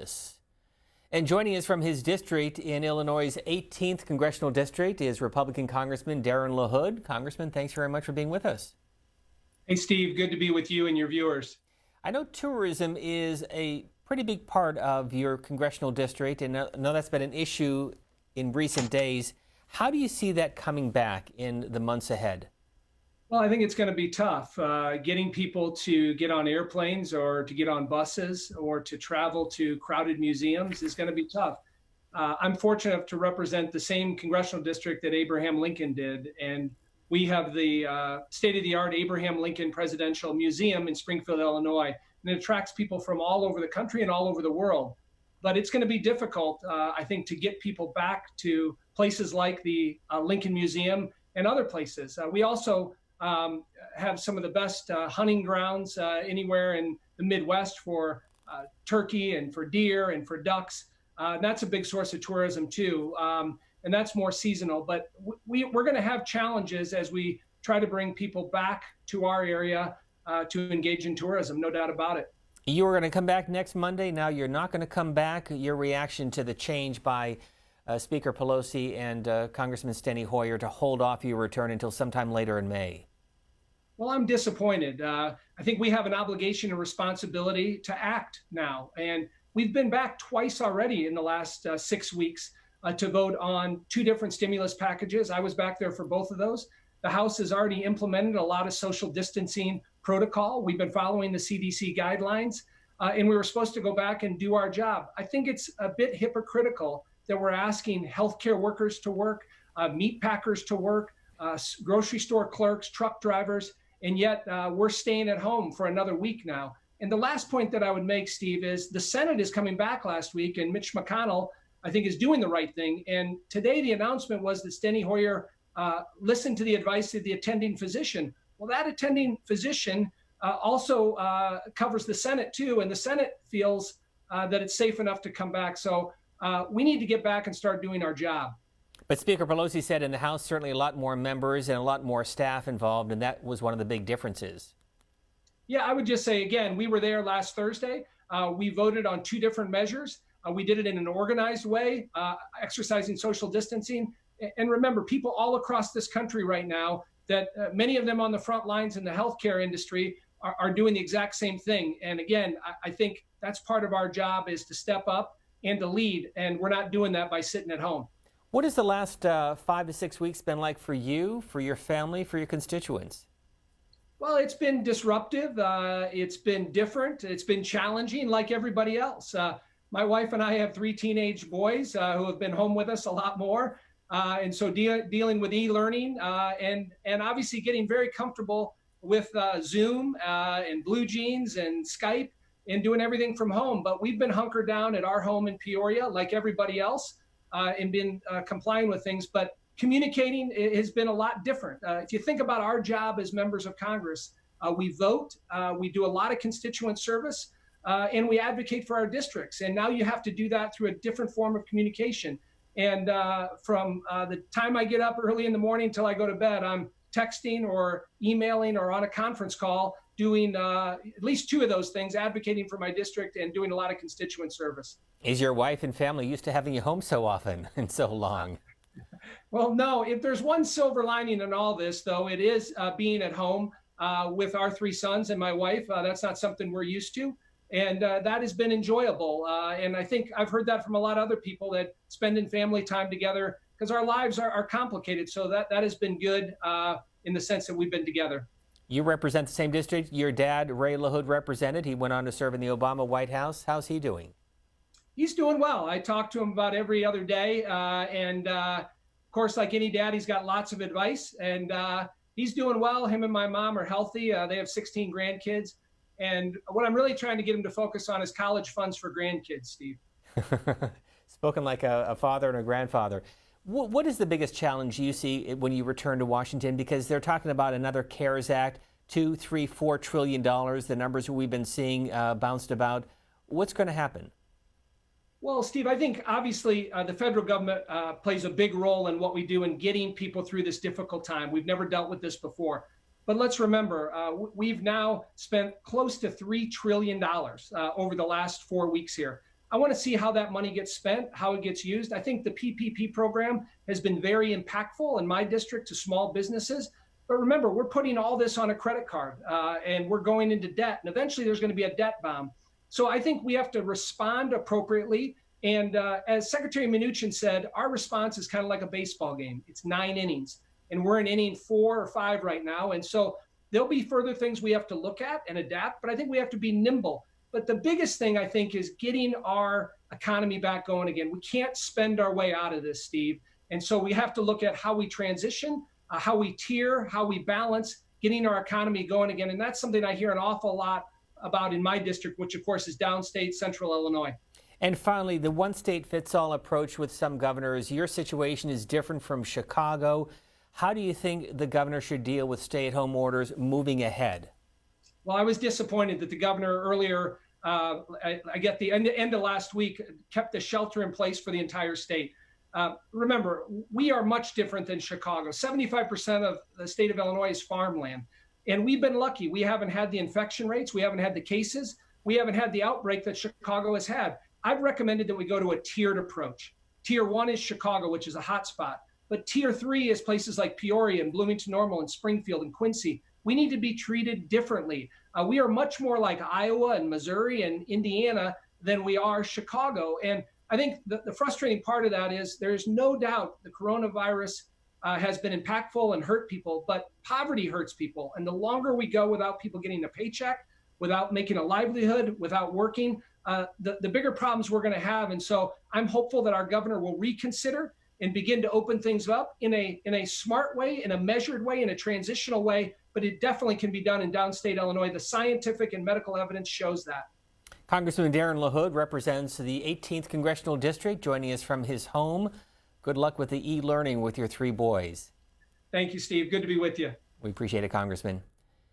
Columbus. And joining us from his district in Illinois' 18th Congressional District is Republican Congressman Darren LaHood. Congressman, thanks very much for being with us. Hey, Steve, good to be with you and your viewers. I know tourism is a pretty big part of your congressional district, and I know that's been an issue in recent days. How do you see that coming back in the months ahead? Well, I think it's going to be tough. Getting people to get on airplanes or to get on buses or to travel to crowded museums is going to be tough. I'm fortunate to represent the same congressional district that Abraham Lincoln did, and we have the state-of-the-art Abraham Lincoln Presidential Museum in Springfield, Illinois, and it attracts people from all over the country and all over the world. But it's going to be difficult, I think, to get people back to places like the Lincoln Museum and other places. We also have some of the best hunting grounds anywhere in the Midwest for turkey and for deer and for ducks. That's a big source of tourism too, and that's more seasonal. But we're going to have challenges as we try to bring people back to our area to engage in tourism, no doubt about it. You were going to come back next Monday. Now you're not going to come back. Your reaction to the change by Speaker Pelosi and Congressman Steny Hoyer to hold off your return until sometime later in May? Well, I'm disappointed. I think we have an obligation and responsibility to act now. And we've been back twice already in the last 6 weeks to vote on two different stimulus packages. I was back there for both of those. The House has already implemented a lot of social distancing protocol. We've been following the CDC guidelines, and we were supposed to go back and do our job. I think it's a bit hypocritical that we're asking healthcare workers to work, meat packers to work, grocery store clerks, truck drivers, and yet we're staying at home for another week now. And the last point that I would make, Steve, is the Senate is coming back last week, and Mitch McConnell, I think, is doing the right thing. And today the announcement was that Steny Hoyer listened to the advice of the attending physician. Well, that attending physician also covers the Senate too, and the Senate feels that it's safe enough to come back. So we need to get back and start doing our job. But Speaker Pelosi said in the House certainly a lot more members and a lot more staff involved, and that was one of the big differences. Yeah, I would just say, again, we were there last Thursday. We voted on two different measures. We did it in an organized way, exercising social distancing. And remember, people all across this country right now, that many of them on the front lines in the healthcare industry are doing the exact same thing. And again, I think that's part of our job, is to step up and to lead. And we're not doing that by sitting at home. What has the last 5 to 6 weeks been like for you, for your family, for your constituents? Well, it's been disruptive. It's been different. It's been challenging like everybody else. My wife and I have 3 teenage boys who have been home with us a lot more. And so dealing with e-learning and obviously getting very comfortable with Zoom and Blue Jeans and Skype and doing everything from home. But we've been hunkered down at our home in Peoria like everybody else and been complying with things. But communicating has been a lot different. If you think about our job as members of Congress, we vote, we do a lot of constituent service, and we advocate for our districts. And now you have to do that through a different form of communication. And from the time I get up early in the morning till I go to bed, I'm texting or emailing or on a conference call, doing at least 2 of those things, advocating for my district and doing a lot of constituent service. Is your wife and family used to having you home so often and so long? Well, no. If there's one silver lining in all this, though, it is being at home with our 3 sons and my wife. That's not something we're used to. And that has been enjoyable. And I think I've heard that from a lot of other people, that spending family time together, because our lives are complicated. So that has been good in the sense that we've been together. You represent the same district your dad, Ray LaHood, represented. He went on to serve in the Obama White House. How's he doing? He's doing well. I talk to him about every other day. Of course, like any dad, he's got lots of advice. And he's doing well. Him and my mom are healthy. They have 16 grandkids. And what I'm really trying to get him to focus on is college funds for grandkids, Steve. Spoken like a father and a grandfather. What is the biggest challenge you see when you return to Washington? Because they're talking about another CARES Act, $2, $3, $4 trillion, the numbers we've been seeing bounced about. What's going to happen? Well, Steve, I think obviously the federal government plays a big role in what we do in getting people through this difficult time. We've never dealt with this before. But let's remember, we've now spent close to $3 trillion over the last 4 weeks here. I want to see how that money gets spent, how it gets used. I think the PPP program has been very impactful in my district to small businesses. But remember, we're putting all this on a credit card and we're going into debt. And eventually there's going to be a debt bomb. So I think we have to respond appropriately. And as Secretary Mnuchin said, our response is kind of like a baseball game. It's 9 innings. And we're in inning 4 or 5 right now. And so there'll be further things we have to look at and adapt. But I think we have to be nimble. But the biggest thing, I think, is getting our economy back going again. We can't spend our way out of this, Steve. And so we have to look at how we transition, how we tier, how we balance getting our economy going again. And that's something I hear an awful lot about in my district, which, of course, is downstate central Illinois. And finally, the one-state-fits-all approach with some governors. Your situation is different from Chicago. How do you think the governor should deal with stay-at-home orders moving ahead? Well, I was disappointed that the governor earlier, I get the end of last week, kept the shelter in place for the entire state. Remember, we are much different than Chicago. 75% of the state of Illinois is farmland. And we've been lucky. We haven't had the infection rates. We haven't had the cases. We haven't had the outbreak that Chicago has had. I've recommended that we go to a tiered approach. Tier 1 is Chicago, which is a hot spot. But Tier 3 is places like Peoria and Bloomington Normal and Springfield and Quincy. We need to be treated differently. We are much more like Iowa and Missouri and Indiana than we are Chicago. And I think the frustrating part of that is there's no doubt the coronavirus has been impactful and hurt people, but poverty hurts people. And the longer we go without people getting a paycheck, without making a livelihood, without working, the bigger problems we're going to have. And so I'm hopeful that our governor will reconsider and begin to open things up in a smart way, in a measured way, in a transitional way. But it definitely can be done in downstate Illinois. The scientific and medical evidence shows that. Congressman Darren LaHood represents the 18th Congressional District, joining us from his home. Good luck with the e-learning with your 3 boys. Thank you, Steve. Good to be with you. We appreciate it, Congressman.